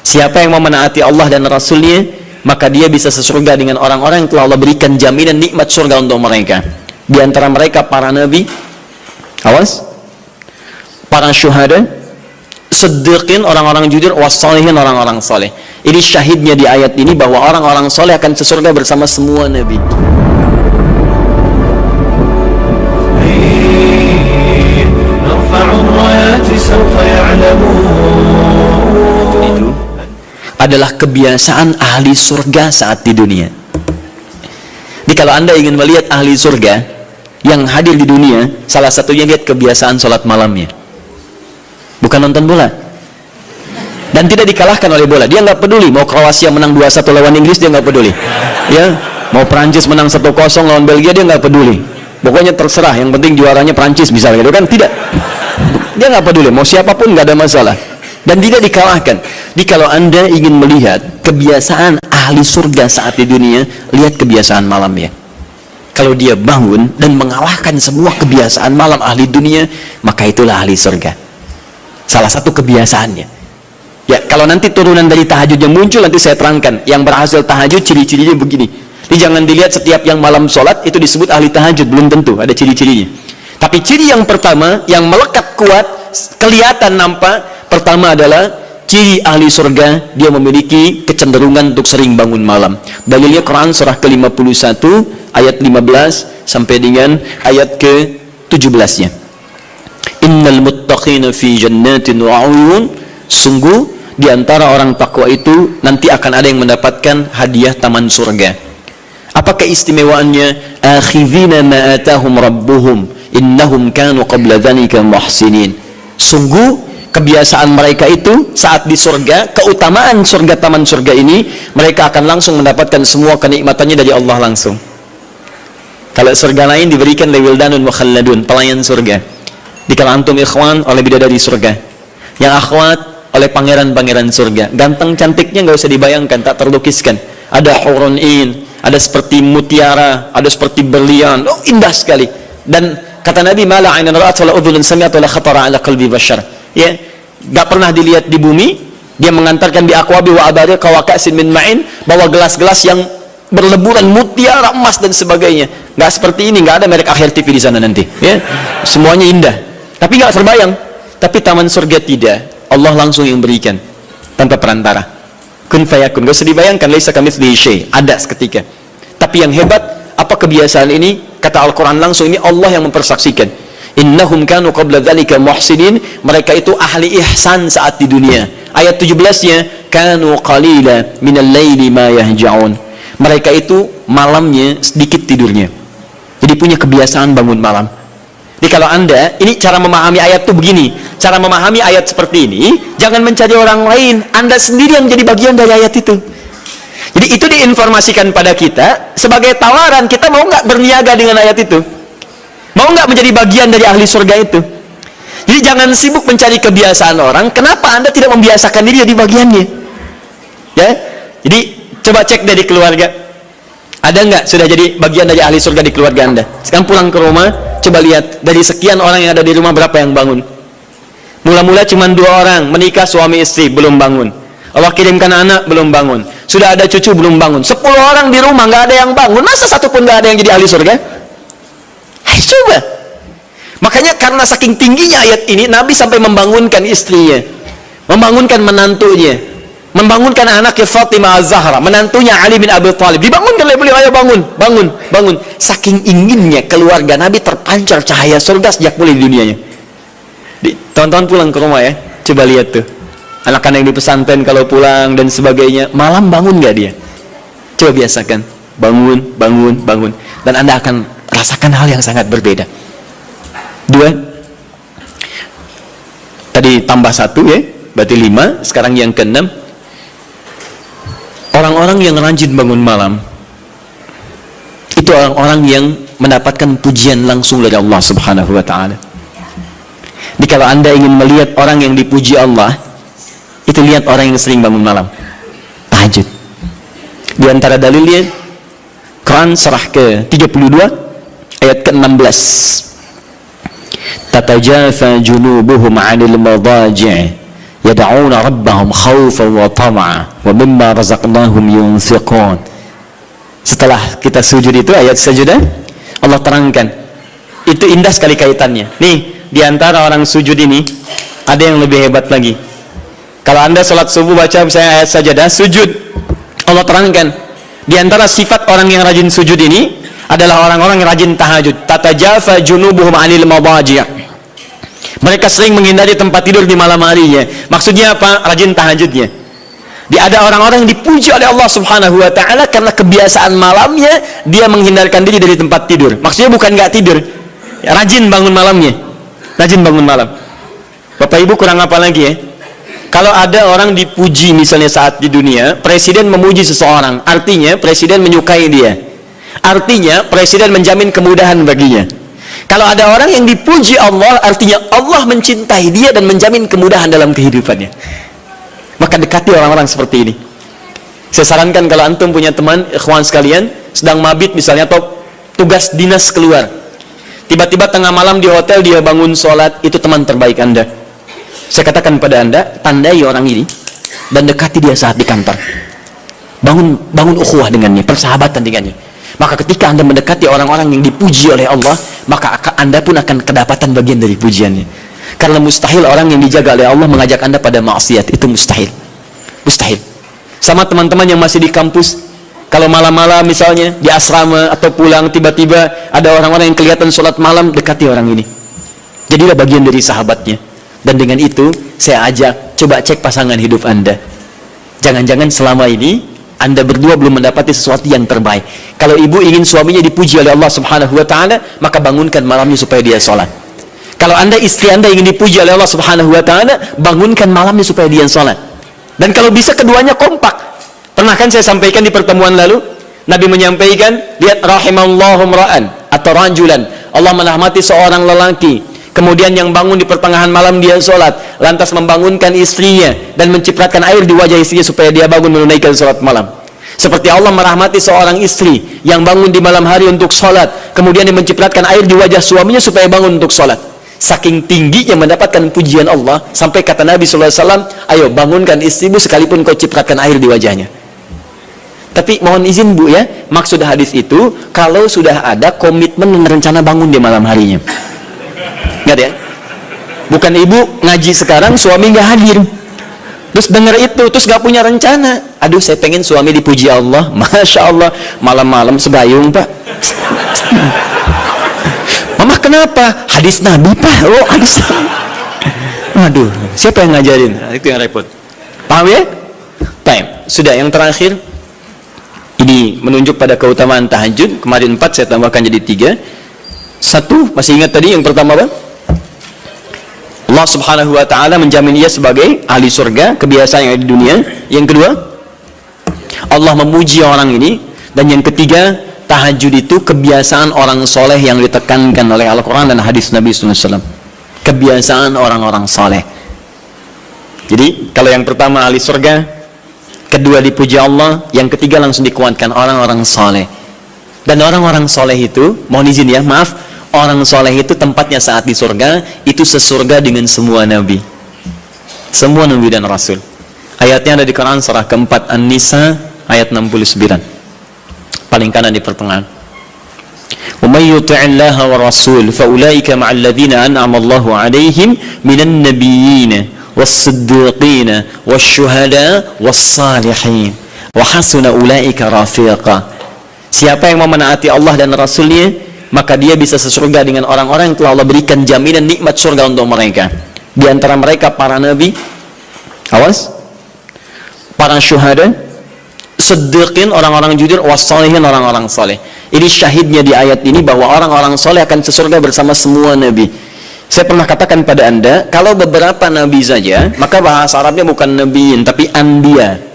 Siapa yang mau menaati Allah dan Rasulnya, maka dia bisa sesurga dengan orang-orang yang telah Allah berikan jaminan nikmat surga untuk mereka. Di antara mereka para nabi, awas, para syuhada, siddiqin, orang-orang jujur, wassalihin, orang-orang saleh. Ini syahidnya di ayat ini bahwa orang-orang saleh akan sesurga bersama semua nabi. Itu adalah kebiasaan ahli surga saat di dunia. Jadi kalau Anda ingin melihat ahli surga yang hadir di dunia, salah satunya lihat kebiasaan sholat malamnya. Bukan nonton bola. Dan tidak dikalahkan oleh bola. Dia nggak peduli mau Kroasia menang 2-1 lawan Inggris, dia nggak peduli. Ya, mau Prancis menang 1-0 lawan Belgia, dia nggak peduli. Pokoknya terserah, yang penting juaranya Prancis bisa gitu kan? Tidak. Dia nggak peduli, mau siapapun nggak ada masalah. Dan tidak dikalahkan. Jadi kalau Anda ingin melihat kebiasaan ahli surga saat di dunia, lihat kebiasaan malamnya. Kalau dia bangun dan mengalahkan semua kebiasaan malam ahli dunia, maka itulah ahli surga. Salah satu kebiasaannya. Ya, kalau nanti turunan dari tahajud yang muncul, nanti saya terangkan. Yang berhasil tahajud, ciri-cirinya begini. Jadi jangan dilihat setiap yang malam sholat, itu disebut ahli tahajud. Belum tentu, ada ciri-cirinya. Tapi ciri yang pertama, yang melekat kuat, kelihatan nampak, pertama adalah ciri ahli surga, dia memiliki kecenderungan untuk sering bangun malam. Dalilnya Quran surah ke-51 ayat 15 sampai dengan ayat ke-17-nya. Innal muttaqina fi jannatin wa 'uyun, sungguh di antara orang takwa itu nanti akan ada yang mendapatkan hadiah taman surga. Apa keistimewaannya? Akhidhina ma atahum rabbuhum innahum kanu qabla dzalika muhsinin. Sungguh kebiasaan mereka itu saat di surga, keutamaan surga, taman surga ini, mereka akan langsung mendapatkan semua kenikmatannya dari Allah langsung. Kalau surga lain diberikan lewildanun wa khalladun, pelayan surga. Di kalau antum ikhwan oleh bidadari surga, yang akhwat oleh pangeran-pangeran surga. Ganteng cantiknya nggak usah dibayangkan, tak terlukiskan. Ada hurun in, ada seperti mutiara, ada seperti berlian, oh indah sekali. Dan kata Nabi, mala ainan ra'at wala udhunun sami'at wala khatara ala qalbi bashar. Ya, gak pernah dilihat di bumi. Dia mengantarkan di akwabi wa abari kawakasin min ma'in, bawa gelas-gelas yang berleburan mutiara, emas dan sebagainya. Gak seperti ini, gak ada merek Akhir TV di sana nanti. Ya, semuanya indah. Tapi gak terbayang. Tapi taman surga tidak. Allah langsung yang berikan tanpa perantara. Kun fayakun. Gak usah dibayangkan. Laisa kamitslihi syai'. Ada seketika. Tapi yang hebat, apa kebiasaan ini? Kata Al-Quran langsung, ini Allah yang mempersaksikan. Innahum kanu qabla dzalika muhsinin, mereka itu ahli ihsan saat di dunia. Ayat 17-nya, kanu qalila minal laili ma yahja'un. Mereka itu malamnya sedikit tidurnya. Jadi punya kebiasaan bangun malam. Jadi kalau Anda, ini cara memahami ayat itu begini. Cara memahami ayat seperti ini, jangan mencari orang lain. Anda sendiri yang menjadi bagian dari ayat itu. Jadi itu diinformasikan pada kita sebagai tawaran, kita mau nggak berniaga dengan ayat itu? Mau nggak menjadi bagian dari ahli surga itu? Jadi jangan sibuk mencari kebiasaan orang. Kenapa Anda tidak membiasakan diri jadi bagiannya? Ya, jadi coba cek dari keluarga. Ada nggak sudah jadi bagian dari ahli surga di keluarga Anda? Sekarang pulang ke rumah, coba lihat dari sekian orang yang ada di rumah berapa yang bangun? Mula-mula cuma 2 orang menikah suami istri belum bangun. Allah kirimkan anak belum bangun. Sudah ada cucu belum bangun. 10 orang di rumah nggak ada yang bangun. Masa satu pun nggak ada yang jadi ahli surga? Coba. Makanya karena saking tingginya ayat ini, Nabi sampai membangunkan istrinya, membangunkan menantunya, membangunkan anaknya Fatimah Az-Zahra, menantunya Ali bin Abi Thalib. Dibangunkan oleh beliau, ayo bangun, bangun, bangun. Saking inginnya keluarga Nabi terpancar cahaya surga sejak mulai di dunianya. Teman-teman pulang ke rumah ya, coba lihat tuh. Anak-anak yang di pesantren kalau pulang dan sebagainya, malam bangun nggak dia? Coba biasakan, bangun, bangun, bangun. Dan Anda akan rasakan hal yang sangat berbeda. 2, tadi tambah 1 ya, berarti 5. Sekarang yang ke-6, orang-orang yang rajin bangun malam itu orang-orang yang mendapatkan pujian langsung dari Allah Subhanahu wa ta'ala. Jadi kalau Anda ingin melihat orang yang dipuji Allah, itu lihat orang yang sering bangun malam, tahajud. Di antara dalilnya Quran surah ke-32 ayat ke-16, tatajafa junubuhum 'anil madaji' yad'una rabbahum khaufan wa tama'a wa mimma razaqnahum yunfiqun. Setelah kita sujud itu, ayat sajadah Allah terangkan. Itu indah sekali kaitannya. Nih, di antara orang sujud ini ada yang lebih hebat lagi. Kalau Anda sholat subuh baca misalnya ayat sajadah sujud, Allah terangkan di antara sifat orang yang rajin sujud ini adalah orang-orang yang rajin tahajud. Tatajafa junubuhum 'anil madaji'. Mereka sering menghindari tempat tidur di malam harinya. Maksudnya apa? Rajin tahajudnya. Ada orang-orang yang dipuji oleh Allah Subhanahu wa taala karena kebiasaan malamnya dia menghindarkan diri dari tempat tidur. Maksudnya bukan nggak tidur, ya, rajin bangun malamnya. Rajin bangun malam. Bapak Ibu kurang apa lagi ya? Kalau ada orang dipuji misalnya saat di dunia, presiden memuji seseorang, artinya presiden menyukai dia. Artinya presiden menjamin kemudahan baginya. Kalau ada orang yang dipuji Allah, artinya Allah mencintai dia dan menjamin kemudahan dalam kehidupannya. Maka dekati orang-orang seperti ini. Saya sarankan kalau antum punya teman, ikhwan sekalian, sedang mabit misalnya atau tugas dinas keluar, tiba-tiba tengah malam di hotel dia bangun sholat, itu teman terbaik Anda. Saya katakan pada Anda, tandai orang ini dan dekati dia saat di kantor. Bangun ukhuwah dengannya, persahabatan dengannya. Maka ketika Anda mendekati orang-orang yang dipuji oleh Allah, maka Anda pun akan kedapatan bagian dari pujiannya. Karena mustahil orang yang dijaga oleh Allah mengajak Anda pada maksiat. Itu mustahil. Mustahil. Sama teman-teman yang masih di kampus, kalau malam-malam misalnya di asrama atau pulang, tiba-tiba ada orang-orang yang kelihatan sholat malam, dekati orang ini. Jadilah bagian dari sahabatnya. Dan dengan itu saya ajak, coba cek pasangan hidup Anda. Jangan-jangan selama ini Anda berdua belum mendapati sesuatu yang terbaik. Kalau ibu ingin suaminya dipuji oleh Allah Subhanahu wa taala, maka bangunkan malamnya supaya dia sholat. Kalau Anda, istri Anda ingin dipuji oleh Allah Subhanahu wa taala, bangunkan malamnya supaya dia sholat. Dan kalau bisa keduanya kompak. Pernah kan saya sampaikan di pertemuan lalu, Nabi menyampaikan, lihat rahimallahu ra'an atau rajulan, Allah merahmati seorang lelaki, kemudian yang bangun di pertengahan malam dia sholat, lantas membangunkan istrinya dan mencipratkan air di wajah istrinya supaya dia bangun menunaikan sholat malam. Seperti Allah merahmati seorang istri yang bangun di malam hari untuk sholat, kemudian dia mencipratkan air di wajah suaminya supaya bangun untuk sholat. Saking tingginya mendapatkan pujian Allah, sampai kata Nabi SAW, ayo bangunkan istrimu sekalipun kau cipratkan air di wajahnya. Tapi mohon izin Bu ya, maksud hadis itu kalau sudah ada komitmen dan rencana bangun di malam harinya. Ingat ya, bukan ibu ngaji sekarang suami nggak hadir, terus dengar itu terus nggak punya rencana. Aduh, saya pengen suami dipuji Allah, masya Allah, malam-malam sebayung Pak. Mama kenapa? Hadis Nabi Pak. Oh hadis. Aduh, siapa yang ngajarin? Nah, itu yang repot. Paham ya? Baik, sudah yang terakhir. Ini menunjuk pada keutamaan tahajud. Kemarin 4, saya tambahkan jadi 3. 1, masih ingat tadi yang pertama apa? Allah Subhanahu wa taala menjamin ia sebagai ahli surga, kebiasaan yang ada di dunia. Yang kedua, Allah memuji orang ini. Dan yang ketiga, tahajud itu kebiasaan orang soleh yang ditekankan oleh Al-Quran dan hadis Nabi SAW. Kebiasaan orang-orang soleh. Jadi kalau yang pertama ahli surga, kedua dipuji Allah, yang ketiga langsung dikuatkan orang-orang soleh. Dan orang-orang soleh itu, mohon izin ya, maaf, orang soleh itu tempatnya saat di surga itu sesurga dengan semua nabi, semua nabi dan rasul. Ayatnya ada di Quran surah keempat An-Nisa ayat 69, paling kanan di pertengahan. Wa may yuti'illaha wa rasul fa ulaika ma'al ladzina an'ama Allahu 'alaihim minan nabiyyin was-siddiqin wasyuhada was-salihin wa hasuna ulaika rafiqa. Siapa yang mau menaati Allah dan Rasulnya, maka dia bisa sesurga dengan orang-orang yang telah Allah berikan jaminan nikmat surga untuk mereka. Di antara mereka para nabi, awas, para syuhada, siddiqin, orang-orang jujur, wassalihin, orang-orang soleh. Ini syahidnya di ayat ini bahwa orang-orang soleh akan sesurga bersama semua nabi. Saya pernah katakan pada Anda, kalau beberapa nabi saja, maka bahasa Arabnya bukan nabiin, tapi anbiya.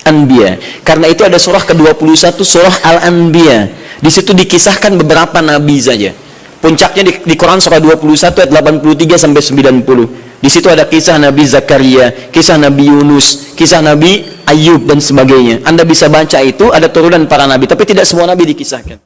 Anbiya. Karena itu ada surah ke-21, surah Al-Anbiya. Di situ dikisahkan beberapa nabi saja. Puncaknya di Quran surah 21 ayat 83 sampai 90. Di situ ada kisah Nabi Zakaria, kisah Nabi Yunus, kisah Nabi Ayub dan sebagainya. Anda bisa baca itu, ada turunan para nabi, tapi tidak semua nabi dikisahkan.